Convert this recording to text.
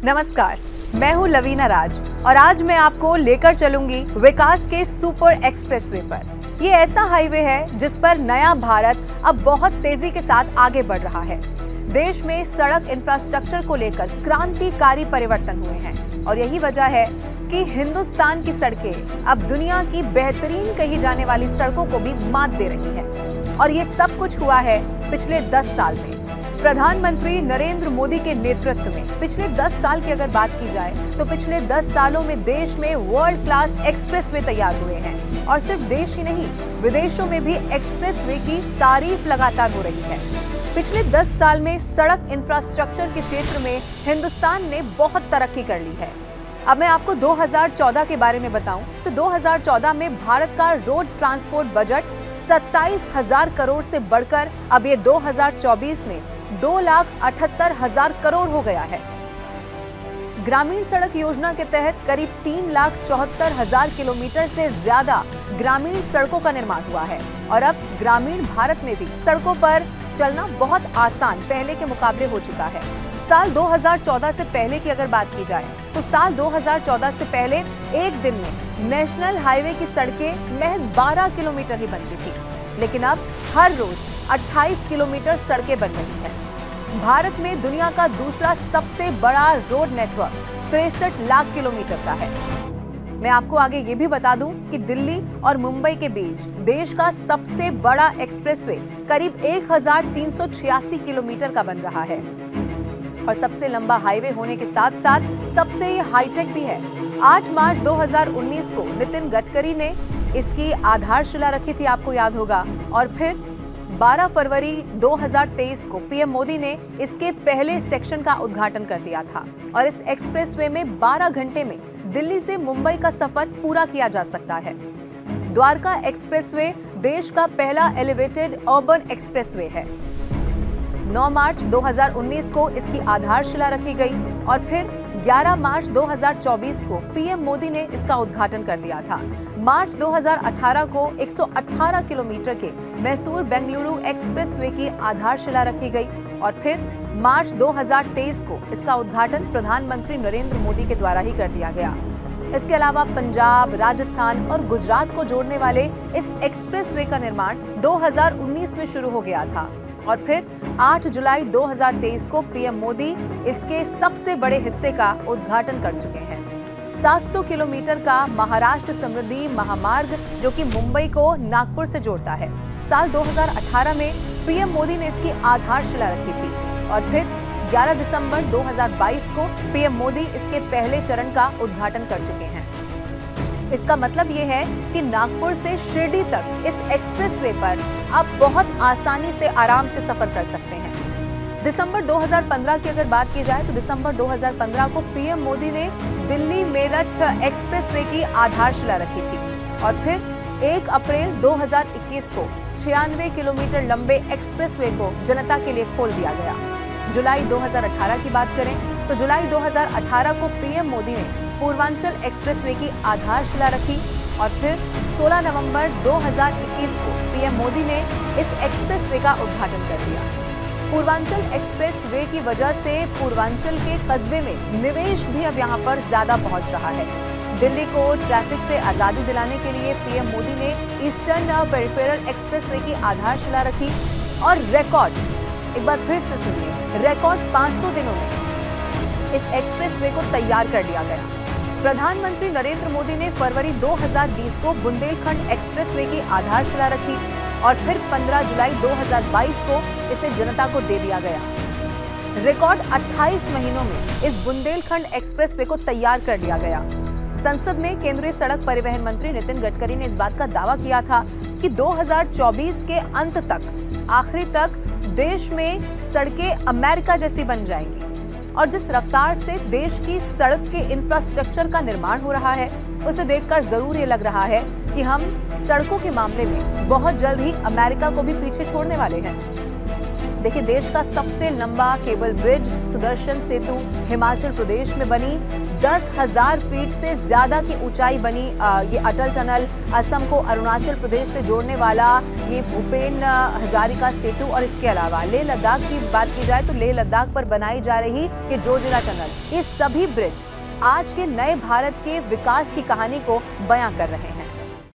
नमस्कार, मैं हूं लवीना राज और आज मैं आपको लेकर चलूंगी विकास के सुपर एक्सप्रेसवे पर। ये ऐसा हाईवे है जिस पर नया भारत अब बहुत तेजी के साथ आगे बढ़ रहा है। देश में सड़क इंफ्रास्ट्रक्चर को लेकर क्रांतिकारी परिवर्तन हुए हैं और यही वजह है कि हिंदुस्तान की सड़कें अब दुनिया की बेहतरीन कही जाने वाली सड़कों को भी मात दे रही हैं। और ये सब कुछ हुआ है पिछले 10 साल में। प्रधानमंत्री नरेंद्र मोदी के नेतृत्व में पिछले 10 साल की अगर बात की जाए तो पिछले 10 सालों में देश में वर्ल्ड क्लास एक्सप्रेसवे तैयार हुए हैं और सिर्फ देश ही नहीं, विदेशों में भी एक्सप्रेसवे की तारीफ लगातार हो रही है। पिछले 10 साल में सड़क इंफ्रास्ट्रक्चर के क्षेत्र में हिंदुस्तान ने बहुत तरक्की कर ली है। अब मैं आपको 2014 के बारे में बताऊं तो 2014 में भारत का रोड ट्रांसपोर्ट बजट 27,000 करोड़ से बढ़कर अब ये 2024 में 2,78,000 करोड़ हो गया है। ग्रामीण सड़क योजना के तहत करीब 3,74,000 किलोमीटर से ज्यादा ग्रामीण सड़कों का निर्माण हुआ है और अब ग्रामीण भारत में भी सड़कों पर चलना बहुत आसान पहले के मुकाबले हो चुका है। साल 2014 से पहले की अगर बात की जाए तो साल 2014 से पहले एक दिन में नेशनल हाईवे की सड़कें महज 12 किलोमीटर ही बनती थी, लेकिन अब हर रोज 28 किलोमीटर सड़कें बन रही हैं। भारत में दुनिया का दूसरा सबसे बड़ा रोड नेटवर्क 63 लाख किलोमीटर का है। मैं आपको आगे ये भी बता दूं कि दिल्ली और मुंबई के बीच देश का सबसे बड़ा एक्सप्रेसवे करीब 1,386 किलोमीटर का बन रहा है और सबसे लंबा हाईवे होने के साथ साथ सबसे हाईटेक भी है। 8 मार्च 2019 को नितिन गडकरी ने इसकी आधारशिला रखी थी, आपको याद होगा, और फिर 12 फरवरी 2023 को पीएम मोदी ने इसके पहले सेक्शन का उद्घाटन कर दिया था और इस एक्सप्रेसवे में 12 घंटे में दिल्ली से मुंबई का सफर पूरा किया जा सकता है। द्वारका एक्सप्रेसवे देश का पहला एलिवेटेड अर्बन एक्सप्रेसवे है। 9 मार्च 2019 को इसकी आधारशिला रखी गई और फिर 11 मार्च 2024 को पीएम मोदी ने इसका उद्घाटन कर दिया था। मार्च 2018 को 118 किलोमीटर के मैसूर बेंगलुरु एक्सप्रेसवे की आधारशिला रखी गई और फिर मार्च 2023 को इसका उद्घाटन प्रधानमंत्री नरेंद्र मोदी के द्वारा ही कर दिया गया। इसके अलावा पंजाब, राजस्थान और गुजरात को जोड़ने वाले इस एक्सप्रेसवे का निर्माण 2019 में शुरू हो गया था और फिर 8 जुलाई 2023 को पीएम मोदी इसके सबसे बड़े हिस्से का उद्घाटन कर चुके हैं। 700 किलोमीटर का महाराष्ट्र समृद्धि महामार्ग जो कि मुंबई को नागपुर से जोड़ता है। साल 2018 में पीएम मोदी ने इसकी आधारशिला रखी थी और फिर 11 दिसंबर 2022 को पीएम मोदी इसके पहले चरण का उद्घाटन कर चुके हैं। इसका मतलब ये है कि नागपुर से शिरडी तक इस एक्सप्रेसवे पर आप बहुत आसानी से आराम से सफर कर सकते हैं। दिसंबर 2015 की अगर बात की जाए तो दिसंबर 2015 को पीएम मोदी ने दिल्ली मेरठ एक्सप्रेसवे की आधारशिला रखी थी और फिर 1 अप्रैल 2021 को 96 किलोमीटर लंबे एक्सप्रेसवे को जनता के लिए खोल दिया गया। जुलाई 2018 की बात करें तो जुलाई 2018 को पीएम मोदी ने पूर्वांचल एक्सप्रेसवे की आधारशिला रखी और फिर 16 नवंबर 2021 को पीएम मोदी ने इस एक्सप्रेसवे का उद्घाटन कर दिया। पूर्वांचल एक्सप्रेसवे की वजह से पूर्वांचल के कस्बे में निवेश भी अब यहां पर ज्यादा पहुंच रहा है। दिल्ली को ट्रैफिक से आजादी दिलाने के लिए पीएम मोदी ने ईस्टर्न पेरिफेरल एक्सप्रेसवे की आधारशिला रखी और रिकॉर्ड, एक बार फिर से सुनिए, रिकॉर्ड 500 दिनों में इस एक्सप्रेसवे को तैयार कर लिया गया। प्रधानमंत्री नरेंद्र मोदी ने फरवरी 2020 को बुंदेलखंड एक्सप्रेसवे की आधारशिला रखी और फिर 15 जुलाई 2022 को इसे जनता को दे दिया गया। रिकॉर्ड 28 महीनों में इस बुंदेलखंड एक्सप्रेसवे को तैयार कर लिया गया। संसद में केंद्रीय सड़क परिवहन मंत्री नितिन गडकरी ने इस बात का दावा किया था कि 2024 के अंत तक, आखिरी तक देश में सड़कें अमेरिका जैसी बन जाएंगी और जिस रफ्तार से देश की सड़क के इंफ्रास्ट्रक्चर का निर्माण हो रहा है उसे देखकर जरूर ये लग रहा है कि हम सड़कों के मामले में बहुत जल्द ही अमेरिका को भी पीछे छोड़ने वाले हैं। देखिए, देश का सबसे लंबा केबल ब्रिज सुदर्शन सेतु हिमाचल प्रदेश में बनी, 10,000 फीट से ज्यादा की ऊंचाई बनी ये अटल टनल असम को अरुणाचल प्रदेश से जोड़ने वाला ये भूपेन हजारिका सेतु। और इसके अलावा लेह लद्दाख की बात की जाए तो लेह लद्दाख पर बनाई जा रही ये जोजिला टनल, ये सभी ब्रिज आज के नए भारत के विकास की कहानी को बयां कर रहे हैं।